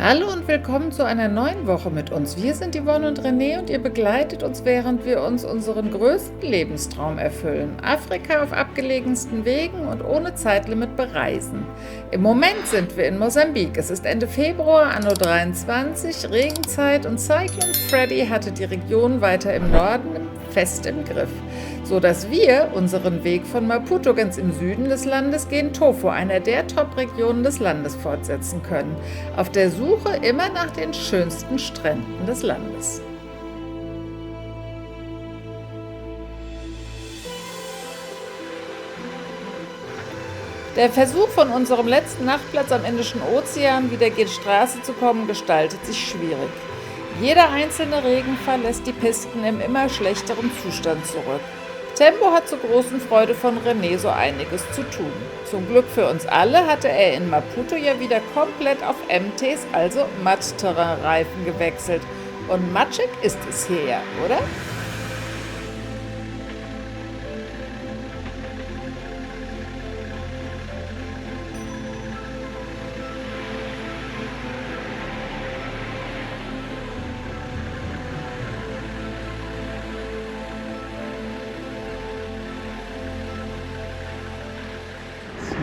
Hallo und willkommen zu einer neuen Woche mit uns. Wir sind Yvonne und René und ihr begleitet uns, während wir uns unseren größten Lebenstraum erfüllen. Afrika auf abgelegensten Wegen und ohne Zeitlimit bereisen. Im Moment sind wir in Mosambik. Es ist Ende Februar, Anno 23, Regenzeit und Cyclone Freddy hatte die Region weiter im Norden fest im Griff, so dass wir unseren Weg von Maputo ganz im Süden des Landes gen Tofo, einer der Top-Regionen des Landes, fortsetzen können, auf der Suche immer nach den schönsten Stränden des Landes. Der Versuch, von unserem letzten Nachtplatz am Indischen Ozean wieder gen Straße zu kommen, gestaltet sich schwierig. Jeder einzelne Regenfall lässt die Pisten im immer schlechteren Zustand zurück. Tembo hat zur großen Freude von René so einiges zu tun. Zum Glück für uns alle hatte er in Maputo ja wieder komplett auf MTs, also Matt-Terrain-Reifen, gewechselt. Und matschig ist es hier ja, oder?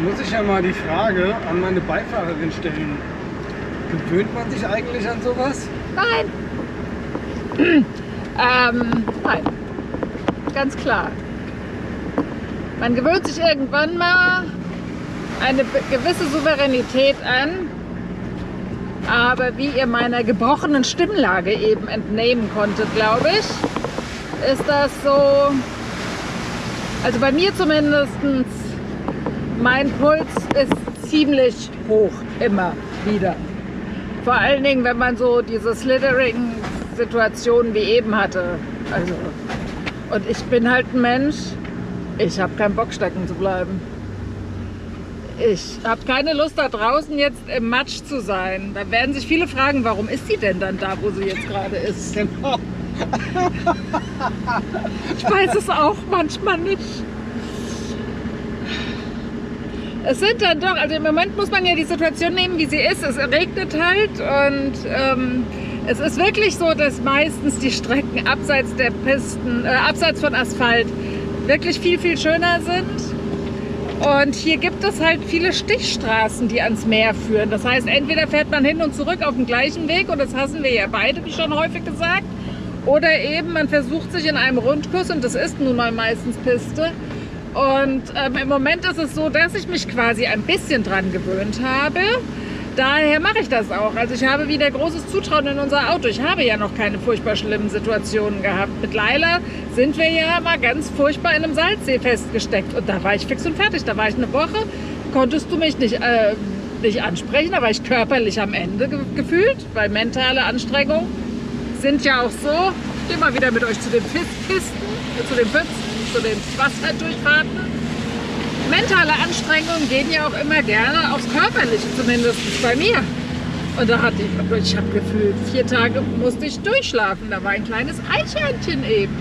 Muss ich ja mal die Frage an meine Beifahrerin stellen. Gewöhnt man sich eigentlich an sowas? Nein. Nein. Ganz klar. Man gewöhnt sich irgendwann mal eine gewisse Souveränität an. Aber wie ihr meiner gebrochenen Stimmlage eben entnehmen konntet, glaube ich, ist das so, also bei mir zumindest, mein Puls ist ziemlich hoch, immer wieder. Vor allen Dingen, wenn man so diese Slithering-Situationen wie eben hatte. Also, und ich bin halt ein Mensch, ich habe keinen Bock, stecken zu bleiben. Ich habe keine Lust, da draußen jetzt im Matsch zu sein. Da werden sich viele fragen, warum ist sie denn dann da, wo sie jetzt gerade ist? Genau. Ich weiß es auch manchmal nicht. Es sind dann doch, also im Moment muss man ja die Situation nehmen, wie sie ist. Es regnet halt und es ist wirklich so, dass meistens die Strecken abseits der Pisten, abseits von Asphalt wirklich viel, viel schöner sind. Und hier gibt es halt viele Stichstraßen, die ans Meer führen. Das heißt, entweder fährt man hin und zurück auf dem gleichen Weg, und das hassen wir ja beide, wie schon häufig gesagt, oder eben man versucht sich in einem Rundkurs, und das ist nun mal meistens Piste. Und im Moment ist es so, dass ich mich quasi ein bisschen dran gewöhnt habe. Daher mache ich das auch. Also ich habe wieder großes Zutrauen in unser Auto. Ich habe ja noch keine furchtbar schlimmen Situationen gehabt. Mit Laila sind wir ja mal ganz furchtbar in einem Salzsee festgesteckt. Und da war ich fix und fertig. Da war ich eine Woche, konntest du mich nicht ansprechen. Da war ich körperlich am Ende gefühlt, weil mentale Anstrengungen sind ja auch so. Ich gehe mal wieder mit euch zu den Pisten, zu den Pfützen, zu den Wasserdurchfahrten. Mentale Anstrengungen gehen ja auch immer gerne aufs Körperliche, zumindest bei mir. Und da hatte ich habe gefühlt, 4 Tage musste ich durchschlafen. Da war ein kleines Eichhörnchen eben.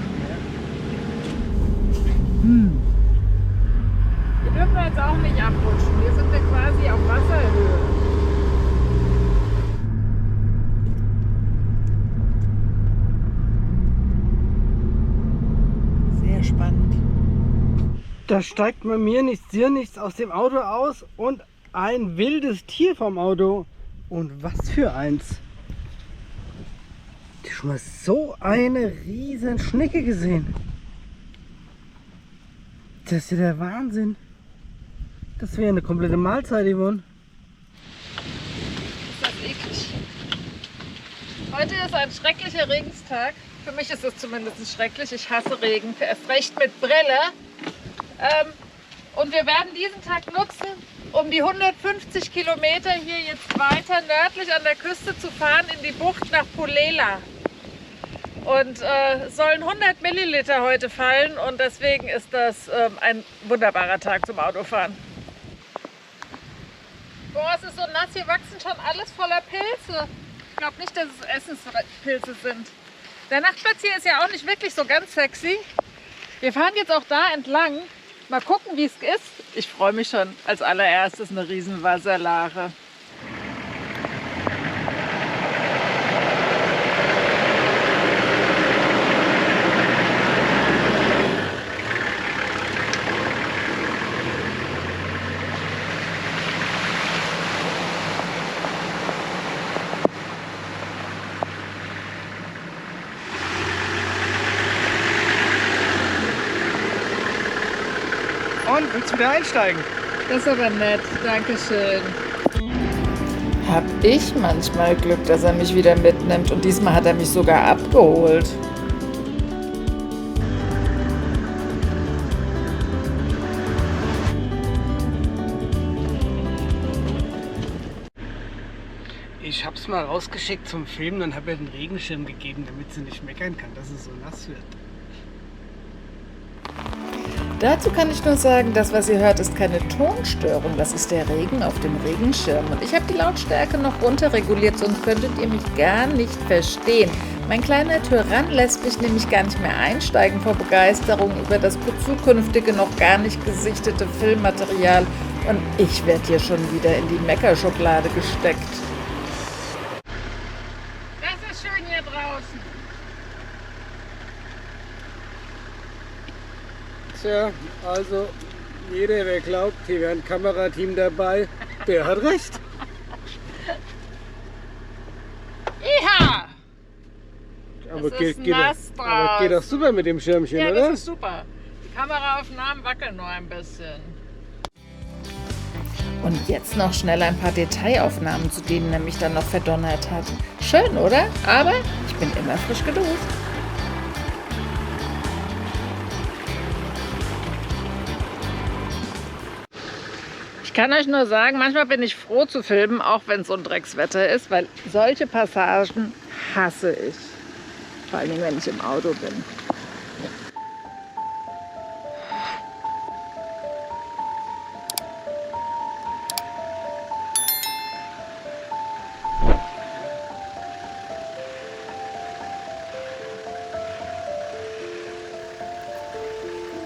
Wir dürfen jetzt auch nicht abrutschen. Hier sind wir quasi auf Wasserhöhe. Sehr spannend. Da steigt bei mir nichts, dir nichts aus dem Auto aus und ein wildes Tier vom Auto. Und was für eins. Habt ihr schon mal so eine riesen Schnecke gesehen? Das ist ja der Wahnsinn. Das wäre eine komplette Mahlzeit, Yvonne. Ist das eklig. Heute ist ein schrecklicher Regenstag. Für mich ist es zumindest schrecklich. Ich hasse Regen, erst recht mit Brille. Und wir werden diesen Tag nutzen, um die 150 Kilometer hier jetzt weiter nördlich an der Küste zu fahren in die Bucht nach Polela. Und es sollen 100 Milliliter heute fallen, und deswegen ist das ein wunderbarer Tag zum Autofahren. Boah, es ist so nass, hier wachsen schon alles voller Pilze. Ich glaube nicht, dass es Essenspilze sind. Der Nachtplatz hier ist ja auch nicht wirklich so ganz sexy. Wir fahren jetzt auch da entlang. Mal gucken, wie es ist. Ich freue mich schon. Als allererstes eine riesen Wasserlache. Und, willst du wieder einsteigen? Das ist aber nett. Dankeschön. Hab ich manchmal Glück, dass er mich wieder mitnimmt und diesmal hat er mich sogar abgeholt. Ich hab's mal rausgeschickt zum Filmen und habe ihr den Regenschirm gegeben, damit sie nicht meckern kann, dass es so nass wird. Dazu kann ich nur sagen, das, was ihr hört, ist keine Tonstörung. Das ist der Regen auf dem Regenschirm. Und ich habe die Lautstärke noch runterreguliert, sonst könntet ihr mich gar nicht verstehen. Mein kleiner Tyrann lässt mich nämlich gar nicht mehr einsteigen vor Begeisterung über das zukünftige, noch gar nicht gesichtete Filmmaterial. Und ich werde hier schon wieder in die Meckerschublade gesteckt. Das ist schön hier draußen. Tja, also jeder, wer glaubt, hier wäre ein Kamerateam dabei, der hat recht. Iha! Aber Es geht, ist geht, nass doch, aber geht doch super mit dem Schirmchen, Ja, oder? das ist super. Die Kameraaufnahmen wackeln nur ein bisschen. Und jetzt noch schnell ein paar Detailaufnahmen, zu denen er mich dann noch verdonnert hat. Schön, oder? Aber ich bin immer frisch geduscht. Ich kann euch nur sagen, manchmal bin ich froh zu filmen, auch wenn es so ein Dreckswetter ist, weil solche Passagen hasse ich. Vor allem, wenn ich im Auto bin.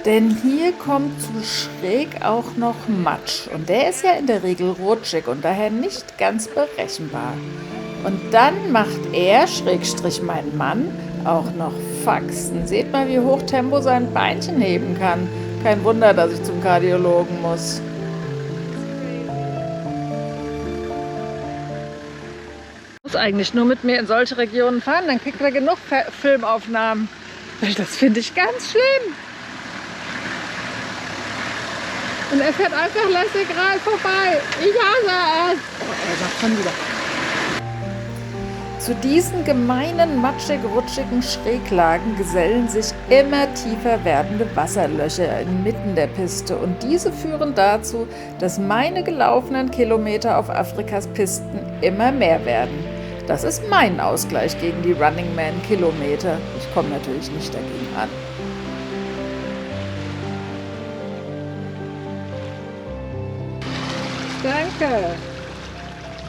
Denn hier kommt zu schräg auch noch Matsch. Und der ist ja in der Regel rutschig und daher nicht ganz berechenbar. Und dann macht er, Schrägstrich mein Mann, auch noch Faxen. Seht mal, wie hoch Tempo sein Beinchen heben kann. Kein Wunder, dass ich zum Kardiologen muss. Muss eigentlich nur mit mir in solche Regionen fahren, dann kriegt er genug Filmaufnahmen. Das finde ich ganz schlimm. Und er fährt einfach lässig rein vorbei. Ich hasse es. Er sagt schon wieder. Zu diesen gemeinen, matschig-rutschigen Schräglagen gesellen sich immer tiefer werdende Wasserlöcher inmitten der Piste. Und diese führen dazu, dass meine gelaufenen Kilometer auf Afrikas Pisten immer mehr werden. Das ist mein Ausgleich gegen die Running Man Kilometer. Ich komme natürlich nicht dagegen an. Danke.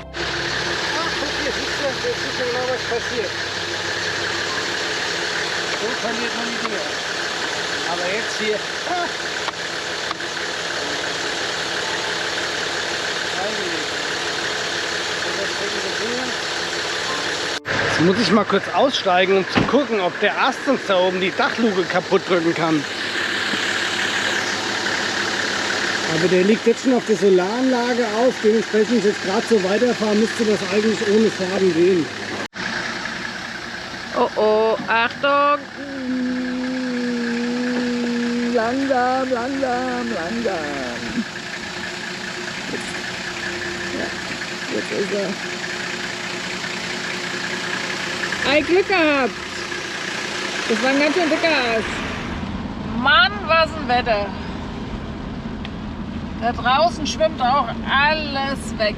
Ach, guck, hier siehst du, jetzt ist genau was passiert. So verliert man die Dinger. Aber jetzt hier. Jetzt muss ich mal kurz aussteigen, um zu gucken, ob der Ast uns da oben die Dachluke kaputt drücken kann. Aber der liegt jetzt schon auf der Solaranlage auf, dementsprechend, wenn ich jetzt gerade so weiterfahre, müsste das eigentlich ohne Schaden gehen. Oh oh, Achtung! Langsam, langsam, langsam. Jetzt ist er. Ei, Glück gehabt! Das war ein ganz schön dicker Ast. Mann, was ein Wetter! Da draußen schwimmt auch alles weg.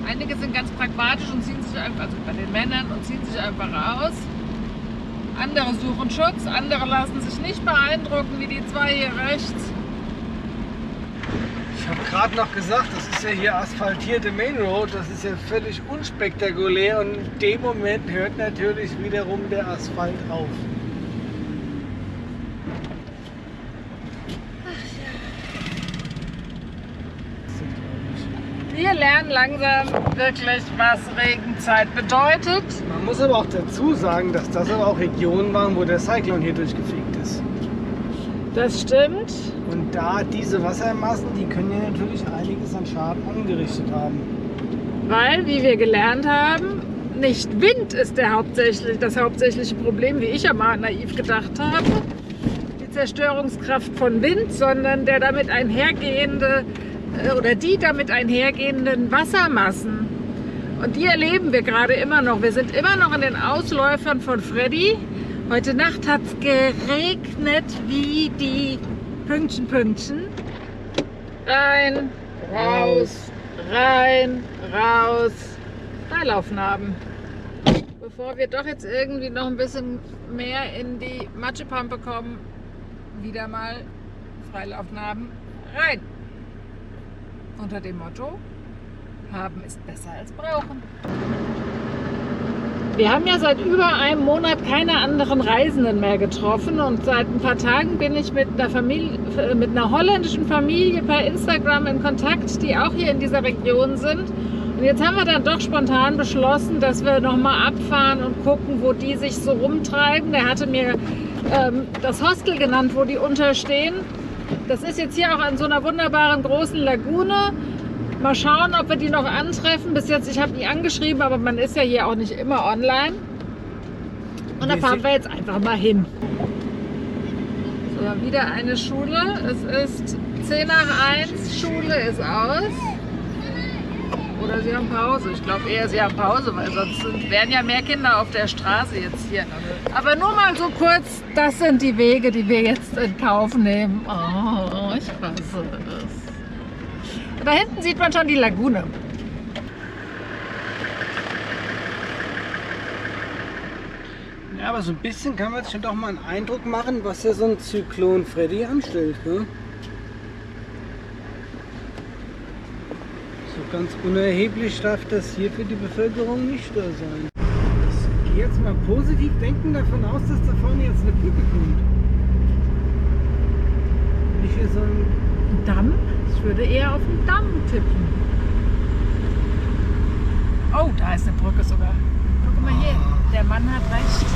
Einige sind ganz pragmatisch und ziehen sich einfach, also bei den Männern, und ziehen sich einfach raus. Andere suchen Schutz, andere lassen sich nicht beeindrucken, wie die zwei hier rechts. Ich habe gerade noch gesagt, das ist ja hier asphaltierte Main Road, das ist ja völlig unspektakulär und in dem Moment hört natürlich wiederum der Asphalt auf. Wir lernen langsam wirklich, was Regenzeit bedeutet. Man muss aber auch dazu sagen, dass das aber auch Regionen waren, wo der Cyclone hier durchgefegt ist. Das stimmt. Und da diese Wassermassen, die können ja natürlich einiges an Schaden angerichtet haben. Weil, wie wir gelernt haben, nicht Wind ist das hauptsächliche Problem, wie ich ja mal naiv gedacht habe, die Zerstörungskraft von Wind, sondern der damit einhergehende oder die damit einhergehenden Wassermassen. Und die erleben wir gerade immer noch. Wir sind immer noch in den Ausläufern von Freddy. Heute Nacht hat es geregnet wie die Pünktchen, Pünktchen. Rein, raus, rein, raus. Freilaufnarben. Bevor wir doch jetzt irgendwie noch ein bisschen mehr in die Matschepampe kommen, wieder mal Freilaufnarben rein. Unter dem Motto, haben ist besser als brauchen. Wir haben ja seit über einem Monat keine anderen Reisenden mehr getroffen und seit ein paar Tagen bin ich mit einer holländischen Familie per Instagram in Kontakt, die auch hier in dieser Region sind. Und jetzt haben wir dann doch spontan beschlossen, dass wir nochmal abfahren und gucken, wo die sich so rumtreiben. Der hatte mir das Hostel genannt, wo die unterstehen. Das ist jetzt hier auch an so einer wunderbaren großen Lagune. Mal schauen, ob wir die noch antreffen. Bis jetzt, ich habe die angeschrieben, aber man ist ja hier auch nicht immer online. Und da fahren wir jetzt einfach mal hin. So, wieder eine Schule. Es ist 10 nach 1, Schule ist aus. Oder sie haben Pause. Ich glaube eher, sie haben Pause, weil sonst wären ja mehr Kinder auf der Straße jetzt hier. Aber nur mal so kurz, das sind die Wege, die wir jetzt in Kauf nehmen. Oh, ich hasse es. Da hinten sieht man schon die Lagune. Ja, aber so ein bisschen kann man sich schon doch mal einen Eindruck machen, was ja so ein Zyklon Freddy anstellt. Ne? So ganz unerheblich darf das hier für die Bevölkerung nicht da sein. Ich gehe jetzt mal positiv denken davon aus, dass da vorne jetzt eine Brücke kommt. Nicht hier so ein Damm? Ich würde eher auf den Damm tippen. Oh, da ist eine Brücke sogar. Guck mal hier, der Mann hat recht.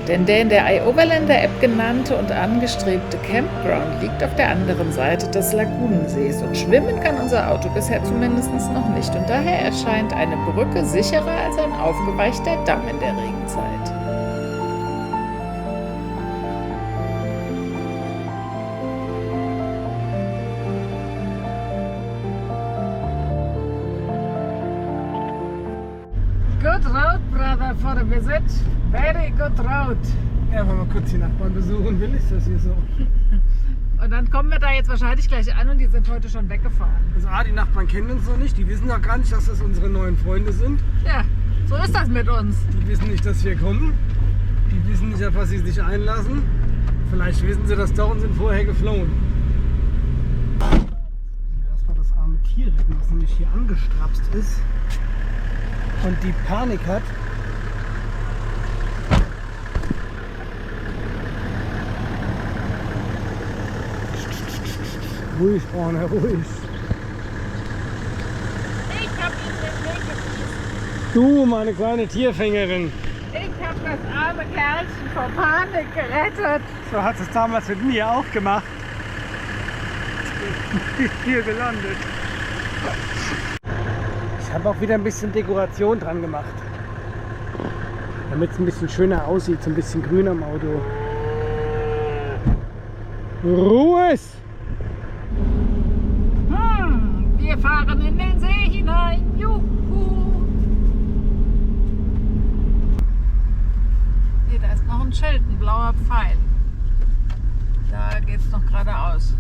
Denn der in der iOverlander-App genannte und angestrebte Campground liegt auf der anderen Seite des Lagunensees und schwimmen kann unser Auto bisher zumindest noch nicht. Und daher erscheint eine Brücke sicherer als ein aufgeweichter Damm in der Regenzeit. Good road, brother, for a visit. Very good road. Ja, wenn man kurz die Nachbarn besuchen will, ist das hier so. Und dann kommen wir da jetzt wahrscheinlich gleich an und die sind heute schon weggefahren. Also die Nachbarn kennen uns noch nicht, die wissen noch gar nicht, dass das unsere neuen Freunde sind. Ja, so ist das mit uns. Die wissen nicht, dass wir kommen. Die wissen nicht, auf was sie sich einlassen. Vielleicht wissen sie das doch und sind vorher geflohen. Erstmal das arme Tier retten, was nämlich hier angestrapst ist und die Panik hat. Ruhig, Orne, ruhig. Ich hab ihn den Weg gewiesen. Du, meine kleine Tierfängerin. Ich hab das arme Kerlchen vor Panik gerettet. So hat es damals mit mir auch gemacht. Hier gelandet. Ich habe auch wieder ein bisschen Dekoration dran gemacht. Damit es ein bisschen schöner aussieht, so ein bisschen grün am Auto. Ruhe! Wir fahren in den See hinein. Juhu! Hier, da ist noch ein Schild, ein blauer Pfeil. Da geht's noch geradeaus.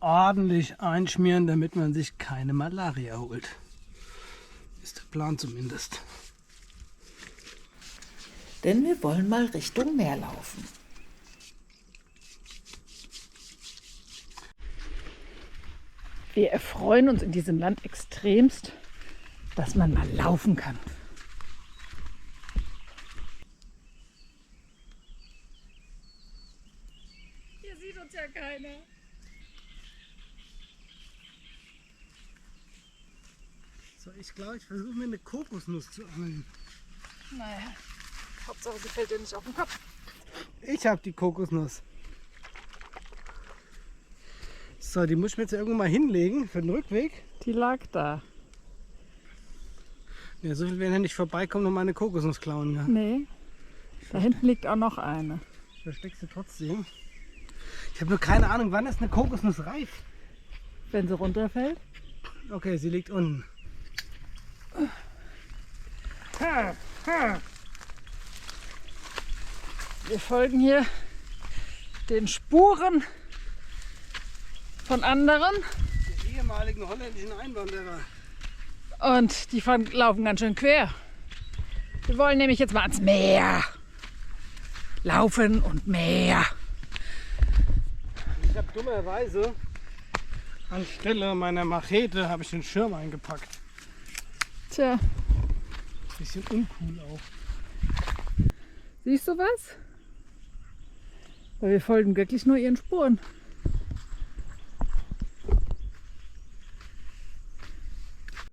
Ordentlich einschmieren, damit man sich keine Malaria holt. Ist der Plan zumindest. Denn wir wollen mal Richtung Meer laufen. Wir erfreuen uns in diesem Land extremst, dass man mal laufen kann. Hier ja keiner. So, ich glaube, ich versuche mir eine Kokosnuss zu angeln. Naja, Hauptsache sie fällt dir nicht auf den Kopf. Ich habe die Kokosnuss. So, die muss ich mir jetzt irgendwo mal hinlegen für den Rückweg. Die lag da. Ja, so viel werden ja nicht vorbeikommen und meine Kokosnuss klauen. Ja. Nee, da hinten liegt auch noch eine. Versteckst du trotzdem. Ich habe nur keine Ahnung, wann ist eine Kokosnuss reif? Wenn sie runterfällt? Okay, sie liegt unten. Wir folgen hier den Spuren von anderen Der ehemaligen holländischen Einwanderer. und die laufen ganz schön quer. Wir wollen nämlich jetzt mal ans Meer. Laufen und Meer. Ich habe dummerweise anstelle meiner Machete habe ich den Schirm eingepackt. Tja, Bisschen uncool auch. siehst du was? Weil wir folgen wirklich nur ihren Spuren.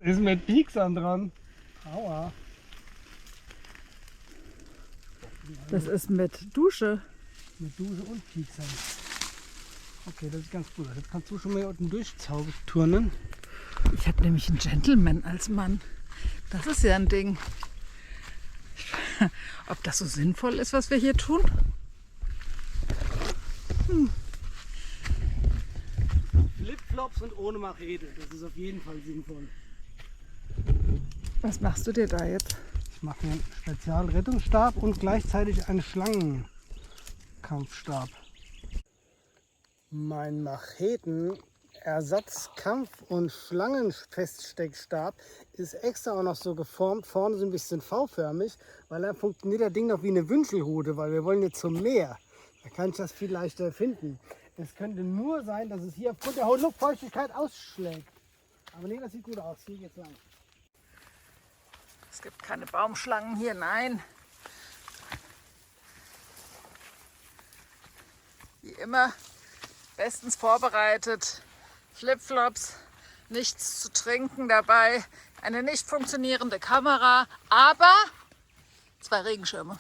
Ist mit Pieksern dran. Aua. Das ist mit Dusche. Mit Dusche und Pieksern. Okay, das ist ganz gut. Jetzt kannst du schon mal hier unten durchturnen. Ich habe nämlich einen Gentleman als Mann. Das ist ja ein Ding. Ob das so sinnvoll ist, was wir hier tun? Flipflops und ohne Machete. Das ist auf jeden Fall sinnvoll. Was machst du dir da jetzt? Ich mache mir einen Spezialrettungsstab und gleichzeitig einen Schlangenkampfstab. Mein Macheten-Ersatz-Kampf- und Schlangenfeststeckstab ist extra auch noch so geformt, vorne so ein bisschen V-förmig, weil dann funktioniert das Ding noch wie eine Wünschelrute, weil wir wollen jetzt zum Meer. Da kann ich das viel leichter finden. Es könnte nur sein, dass es hier aufgrund der hohen Luftfeuchtigkeit ausschlägt. Aber nee, das sieht gut aus. Hier geht's lang. Es gibt keine Baumschlangen hier, nein. Wie immer, bestens vorbereitet. Flipflops, nichts zu trinken dabei, eine nicht funktionierende Kamera, aber 2 Regenschirme.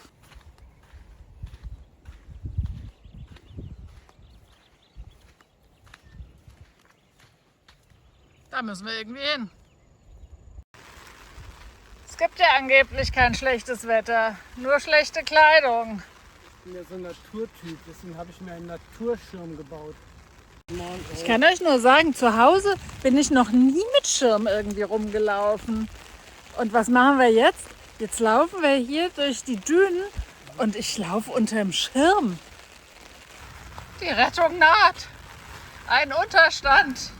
Da müssen wir irgendwie hin. Es gibt ja angeblich kein schlechtes Wetter, nur schlechte Kleidung. Ich bin ja so ein Naturtyp, deswegen habe ich mir einen Naturschirm gebaut. Ich kann euch nur sagen, zu Hause bin ich noch nie mit Schirm irgendwie rumgelaufen. Und was machen wir jetzt? Jetzt laufen wir hier durch die Dünen und ich laufe unterm Schirm. Die Rettung naht. Ein Unterstand.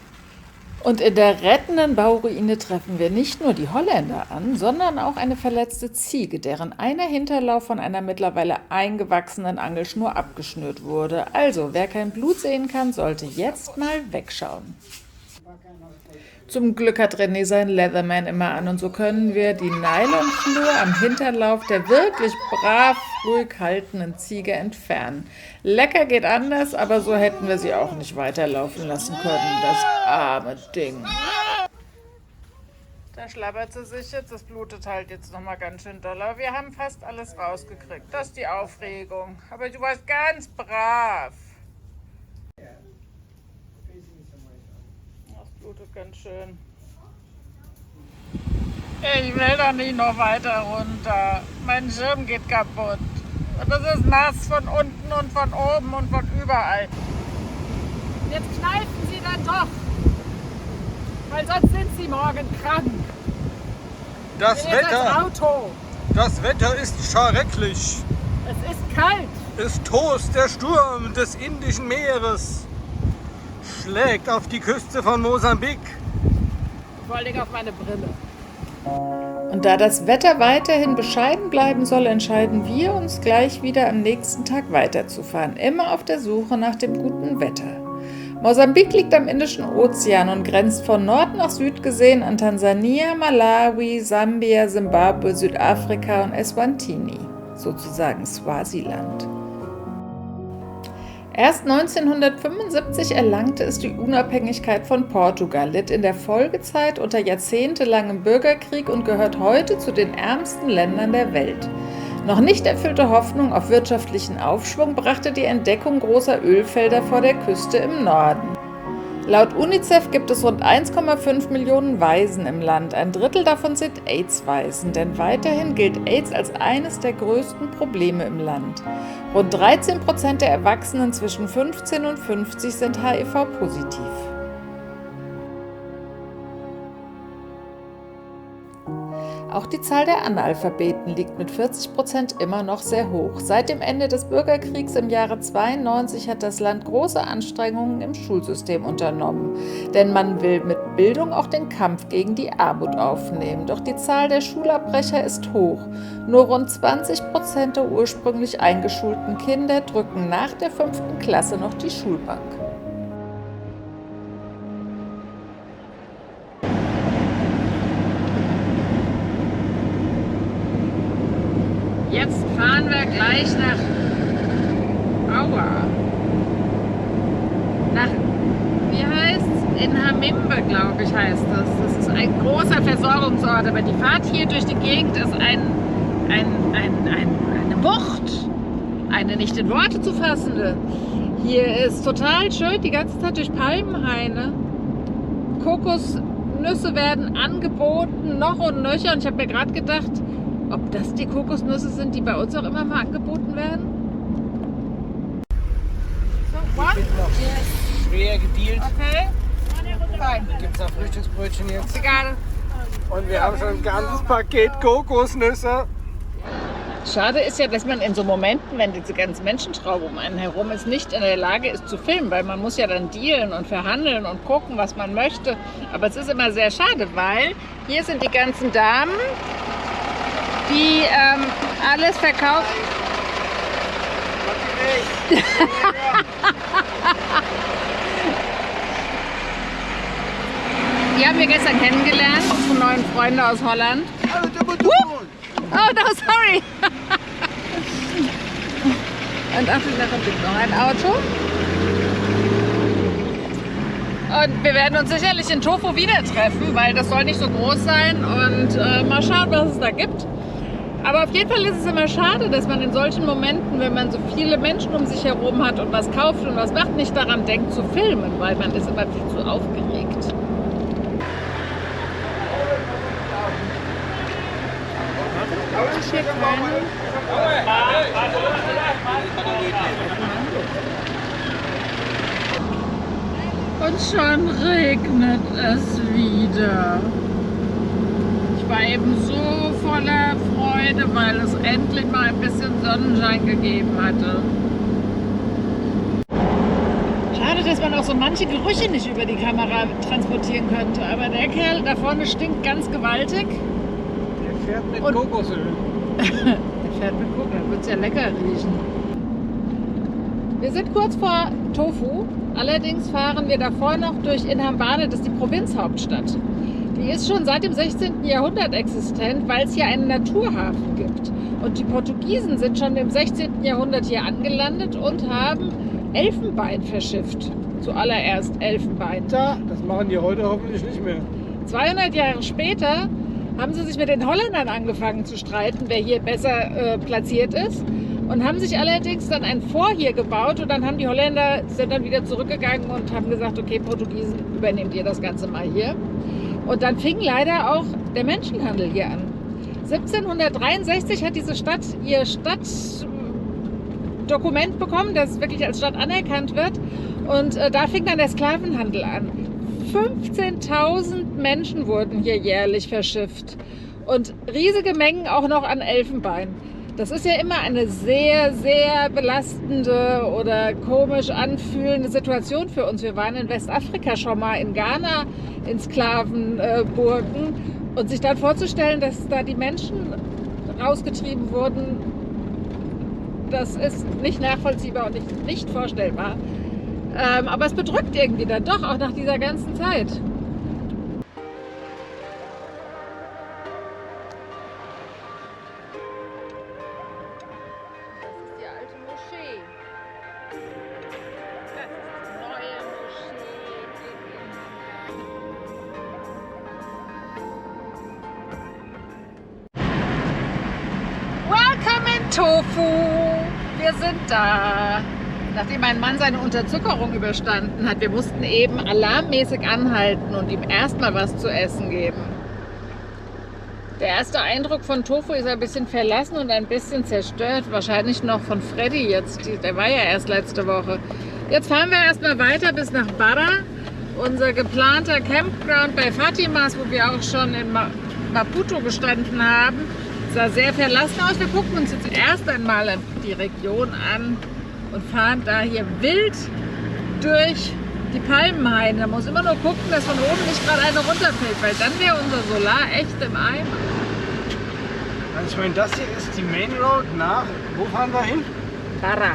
Und in der rettenden Bauruine treffen wir nicht nur die Holländer an, sondern auch eine verletzte Ziege, deren einer Hinterlauf von einer mittlerweile eingewachsenen Angelschnur abgeschnürt wurde. Also, wer kein Blut sehen kann, sollte jetzt mal wegschauen. Zum Glück hat René seinen Leatherman immer an und so können wir die Nylonschnur am Hinterlauf der wirklich brav ruhig haltenden Ziege entfernen. Lecker geht anders, aber so hätten wir sie auch nicht weiterlaufen lassen können, das arme Ding. Da schlabbert sie sich jetzt, das blutet halt jetzt nochmal ganz schön doll. Aber wir haben fast alles rausgekriegt. Das ist die Aufregung. Aber du warst ganz brav. Das blutet ganz schön. Ich will doch nicht noch weiter runter. Mein Schirm geht kaputt. Und das ist nass von unten und von oben und von überall. Jetzt kneifen sie dann doch. Weil sonst sind sie morgen krank. Das Hier ist das Auto. Wetter ist schrecklich. Es ist kalt. Es tost der Sturm des Indischen Meeres. Schlägt auf die Küste von Mosambik. Vor allen Dingen auf meine Brille. Und da das Wetter weiterhin bescheiden bleiben soll, entscheiden wir uns gleich wieder am nächsten Tag weiterzufahren, immer auf der Suche nach dem guten Wetter. Mosambik liegt am Indischen Ozean und grenzt von Nord nach Süd gesehen an Tansania, Malawi, Sambia, Simbabwe, Südafrika und Eswatini, sozusagen Swasiland. Erst 1975 erlangte es die Unabhängigkeit von Portugal, litt in der Folgezeit unter jahrzehntelangem Bürgerkrieg und gehört heute zu den ärmsten Ländern der Welt. Noch nicht erfüllte Hoffnung auf wirtschaftlichen Aufschwung brachte die Entdeckung großer Ölfelder vor der Küste im Norden. Laut UNICEF gibt es rund 1,5 Millionen Waisen im Land. Ein Drittel davon sind AIDS-Waisen, denn weiterhin gilt AIDS als eines der größten Probleme im Land. Rund 13% der Erwachsenen zwischen 15 und 50 sind HIV-positiv. Auch die Zahl der Analphabeten liegt mit 40% immer noch sehr hoch. Seit dem Ende des Bürgerkriegs im Jahre 1992 hat das Land große Anstrengungen im Schulsystem unternommen. Denn man will mit Bildung auch den Kampf gegen die Armut aufnehmen. Doch die Zahl der Schulabbrecher ist hoch. Nur rund 20% der ursprünglich eingeschulten Kinder drücken nach der 5. Klasse noch die Schulbank. Jetzt fahren wir gleich nach Aua. Wie heißt's? In Hamimbe, glaube ich, heißt das. Das ist ein großer Versorgungsort, aber die Fahrt hier durch die Gegend ist eine Bucht. Eine nicht in Worte zu fassende. Hier ist total schön, die ganze Zeit durch Palmenhaine. Kokosnüsse werden angeboten, noch und nöcher. Und ich habe mir gerade gedacht, ob das die Kokosnüsse sind, die bei uns auch immer mal angeboten werden? So, what? Yes. Schwer gedealt. Okay. Fein. Gibt es auch Frühstücksbrötchen jetzt. Egal. Und wir haben schon ein ganzes Paket Kokosnüsse. Schade ist ja, dass man in so Momenten, wenn diese ganze Menschentraube um einen herum ist, nicht in der Lage ist zu filmen, weil man muss ja dann dealen und verhandeln und gucken, was man möchte. Aber es ist immer sehr schade, weil hier sind die ganzen Damen, die alles verkaufen. Die haben wir gestern kennengelernt, unsere neuen Freunde aus Holland. Oh, no, sorry. Und Achtung, da kommt jetzt noch ein Auto. Und wir werden uns sicherlich in Tofu wieder treffen, weil das soll nicht so groß sein. Und mal schauen, was es da gibt. Aber auf jeden Fall ist es immer schade, dass man in solchen Momenten, wenn man so viele Menschen um sich herum hat und was kauft und was macht, nicht daran denkt zu filmen, weil man ist immer viel zu aufgeregt. Und schon regnet es wieder. Ich war eben so voller Freude, weil es endlich mal ein bisschen Sonnenschein gegeben hatte. Schade, dass man auch so manche Gerüche nicht über die Kamera transportieren könnte. Aber der Kerl da vorne stinkt ganz gewaltig. Der fährt mit Kokosöl. Der fährt mit Kokos, da wird es ja lecker riechen. Wir sind kurz vor Tofu. Allerdings fahren wir davor noch durch Inhambane, das ist die Provinzhauptstadt. Die ist schon seit dem 16. Jahrhundert existent, weil es hier einen Naturhafen gibt. Und die Portugiesen sind schon im 16. Jahrhundert hier angelandet und haben Elfenbein verschifft. Zuallererst Elfenbein. Das machen die heute hoffentlich nicht mehr. 200 Jahre später haben sie sich mit den Holländern angefangen zu streiten, wer hier besser platziert ist. Und haben sich allerdings dann ein Fort hier gebaut und dann haben die Holländer sind dann wieder zurückgegangen und haben gesagt, okay, Portugiesen, übernehmt ihr das Ganze mal hier. Und dann fing leider auch der Menschenhandel hier an. 1763 hat diese Stadt ihr Stadtdokument bekommen, das wirklich als Stadt anerkannt wird. Und da fing dann der Sklavenhandel an. 15.000 Menschen wurden hier jährlich verschifft. Und riesige Mengen auch noch an Elfenbein. Das ist ja immer eine sehr, sehr belastende oder komisch anfühlende Situation für uns. Wir waren in Westafrika schon mal, in Ghana, in Sklavenburgen. Und sich dann vorzustellen, dass da die Menschen rausgetrieben wurden, das ist nicht nachvollziehbar und nicht vorstellbar. Aber es bedrückt irgendwie dann doch, auch nach dieser ganzen Zeit. Tofu, wir sind da. Nachdem mein Mann seine Unterzuckerung überstanden hat, wir mussten eben alarmmäßig anhalten und ihm erstmal was zu essen geben. Der erste Eindruck von Tofu ist ein bisschen verlassen und ein bisschen zerstört. Wahrscheinlich noch von Freddy jetzt. Der war ja erst letzte Woche. Jetzt fahren wir erstmal weiter bis nach Barra. Unser geplanter Campground bei Fatimas, wo wir auch schon in Maputo gestanden haben, sah sehr verlassen aus. Wir gucken uns jetzt erst einmal die Region an und fahren da hier wild durch die Palmenhaine. Da muss immer nur gucken, dass von oben nicht gerade eine runterfällt, weil dann wäre unser Solar echt im Eimer. Also ich meine, das hier ist die Main Road nach, wo fahren wir hin? Barra.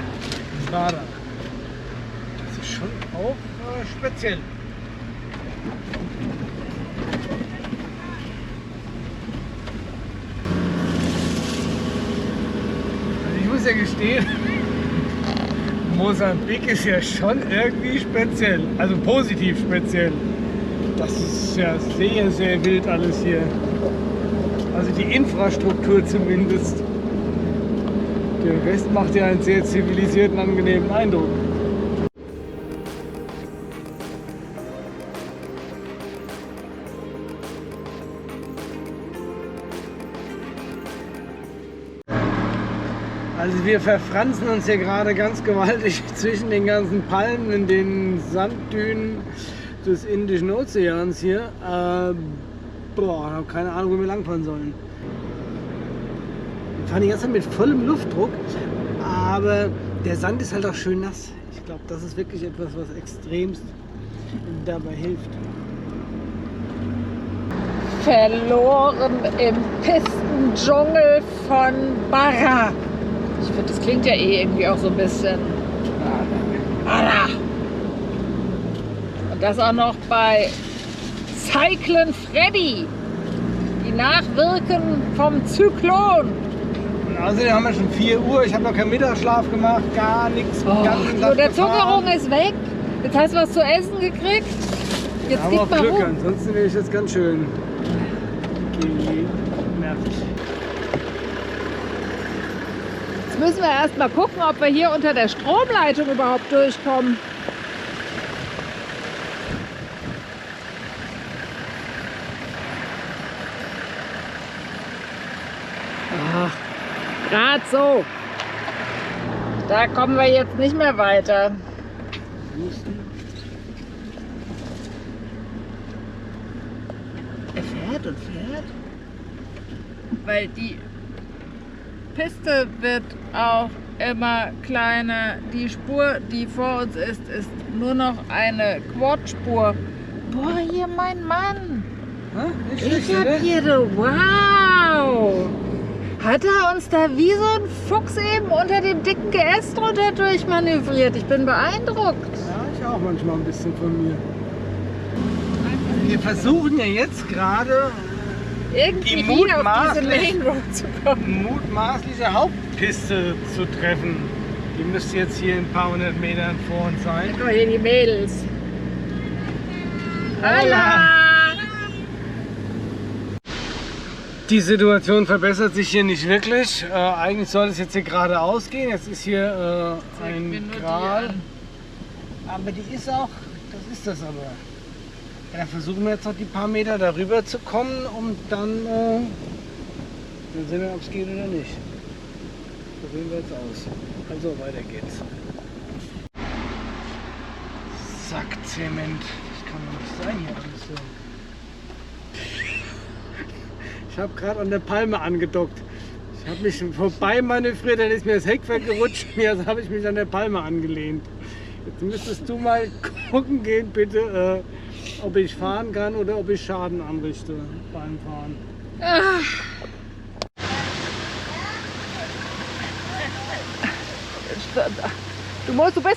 Barra. Das ist schon auch speziell. Also ich muss ja gestehen, Mosambik ist ja schon irgendwie speziell, also positiv speziell. Das ist ja sehr, sehr wild alles hier. Also die Infrastruktur zumindest. Der Rest macht ja einen sehr zivilisierten, angenehmen Eindruck. Also wir verfranzen uns hier gerade ganz gewaltig zwischen den ganzen Palmen in den Sanddünen des Indischen Ozeans hier. Ich habe keine Ahnung, wo wir langfahren sollen. Wir fahren die ganze Zeit mit vollem Luftdruck, aber der Sand ist halt auch schön nass. Ich glaube, das ist wirklich etwas, was extremst dabei hilft. Verloren im Pistendschungel von Barra. Ich finde, das klingt ja eh irgendwie auch so ein bisschen. Barra. Und das auch noch bei Cyclen Freddy. Die Nachwirken vom Zyklon. Und außerdem haben wir schon 4 Uhr. Ich habe noch keinen Mittagsschlaf gemacht, gar nichts. Die Unterzuckerung ist weg. Jetzt hast du was zu essen gekriegt. Jetzt aber liegt auch mal Glück, rum. ansonsten wäre ich jetzt ganz schön nervig. Jetzt müssen wir erst mal gucken, ob wir hier unter der Stromleitung überhaupt durchkommen. Ach, gerade so. Da kommen wir jetzt nicht mehr weiter. Er fährt und fährt. Weil die Piste wird auch immer kleiner. Die Spur, die vor uns ist nur noch eine Quadspur. Boah, hier mein Mann. Ich hab hier, wow. Hat er uns da wie so ein Fuchs eben unter dem dicken Geäst runter durchmanövriert. Ich bin beeindruckt. Ja, ich auch manchmal ein bisschen von mir. Wir versuchen ja jetzt gerade irgendwie die wieder auf diese Main Road zu kommen. mutmaßliche Hauptpiste zu treffen. Die müsste jetzt hier ein paar hundert Metern vor uns sein. Guck mal hier die Mädels. Hola! Die Situation verbessert sich hier nicht wirklich. Eigentlich soll es jetzt hier geradeaus gehen. Jetzt ist hier ein Gral. Aber die ist auch, das ist das aber. Ja, dann versuchen wir jetzt noch die paar Meter darüber zu kommen, um dann sehen wir, ob es geht oder nicht. Probieren wir jetzt aus. Also weiter geht's. Sackzement. Das kann doch nicht sein hier alles so. Ich habe gerade an der Palme angedockt. Ich habe mich vorbei manövriert, dann ist mir das Heck weggerutscht und jetzt habe ich mich an der Palme angelehnt. Jetzt müsstest du mal gucken gehen, bitte, ob ich fahren kann oder ob ich Schaden anrichte beim Fahren.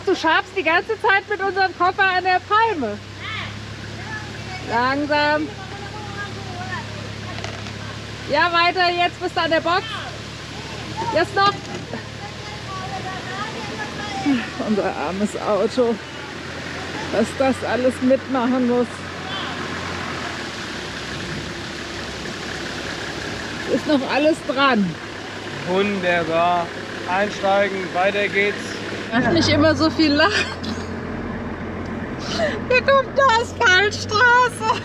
Du schabst die ganze Zeit mit unserem Koffer an der Palme. Langsam. Ja, weiter, jetzt bist du an der Box. Jetzt noch. Unser armes Auto. Was das alles mitmachen muss. Ist noch alles dran. Wunderbar. Einsteigen, weiter geht's. Darf nicht immer so viel lachen. Hier kommt eine Asphaltstraße.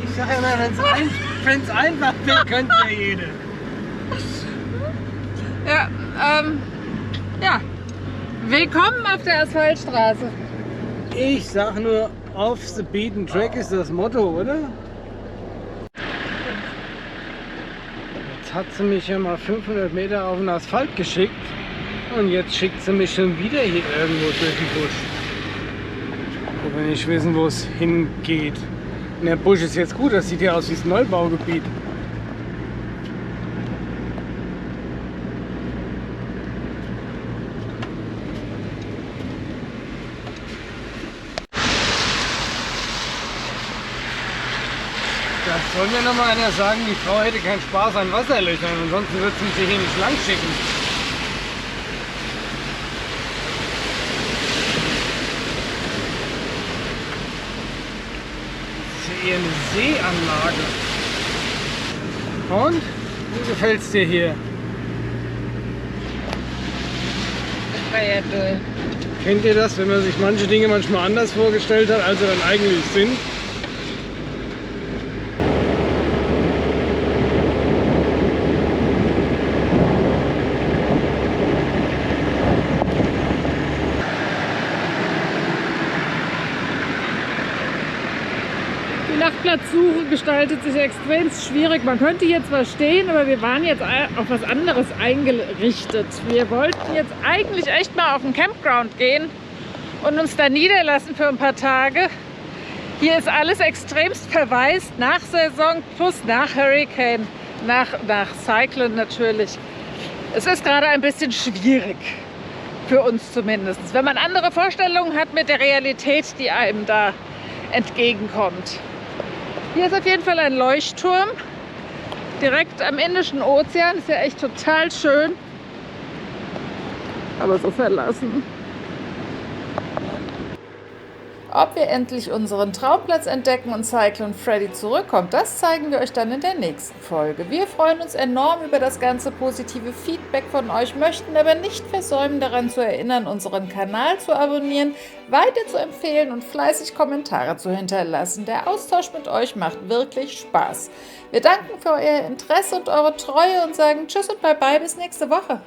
Ich sag immer, wenn es einfach wäre, könnte ja jeder. Ja, willkommen auf der Asphaltstraße. Ich sag nur, off the beaten track ist das Motto, oder? Jetzt hat sie mich ja mal 500 Meter auf den Asphalt geschickt und jetzt schickt sie mich schon wieder hier irgendwo durch den Busch. Ich will nicht wissen, wo es hingeht. Und der Busch ist jetzt gut, das sieht ja aus wie das Neubaugebiet. Das soll mir noch mal einer sagen, die Frau hätte keinen Spaß an Wasserlöchern, ansonsten wird sie mich hier nicht lang schicken. Das ist ja eher eine Seeanlage. Und? Wie gefällt's dir hier? Das war ja toll. Kennt ihr das, wenn man sich manche Dinge manchmal anders vorgestellt hat, als sie dann eigentlich sind? Die Nachtplatzsuche gestaltet sich extrem schwierig. Man könnte hier zwar stehen, aber wir waren jetzt auf was anderes eingerichtet. Wir wollten jetzt eigentlich echt mal auf den Campground gehen und uns da niederlassen für ein paar Tage. Hier ist alles extremst verwaist, nach Saison plus nach Hurricane, nach Cyclone natürlich. Es ist gerade ein bisschen schwierig, für uns zumindest, wenn man andere Vorstellungen hat mit der Realität, die einem da entgegenkommt. Hier ist auf jeden Fall ein Leuchtturm, direkt am Indischen Ozean. Ist ja echt total schön, aber so verlassen. Ob wir endlich unseren Traumplatz entdecken und Cyclone Freddy zurückkommt, das zeigen wir euch dann in der nächsten Folge. Wir freuen uns enorm über das ganze positive Feedback von euch, möchten aber nicht versäumen, daran zu erinnern, unseren Kanal zu abonnieren, weiter zu empfehlen und fleißig Kommentare zu hinterlassen. Der Austausch mit euch macht wirklich Spaß. Wir danken für euer Interesse und eure Treue und sagen Tschüss und Bye-bye bis nächste Woche.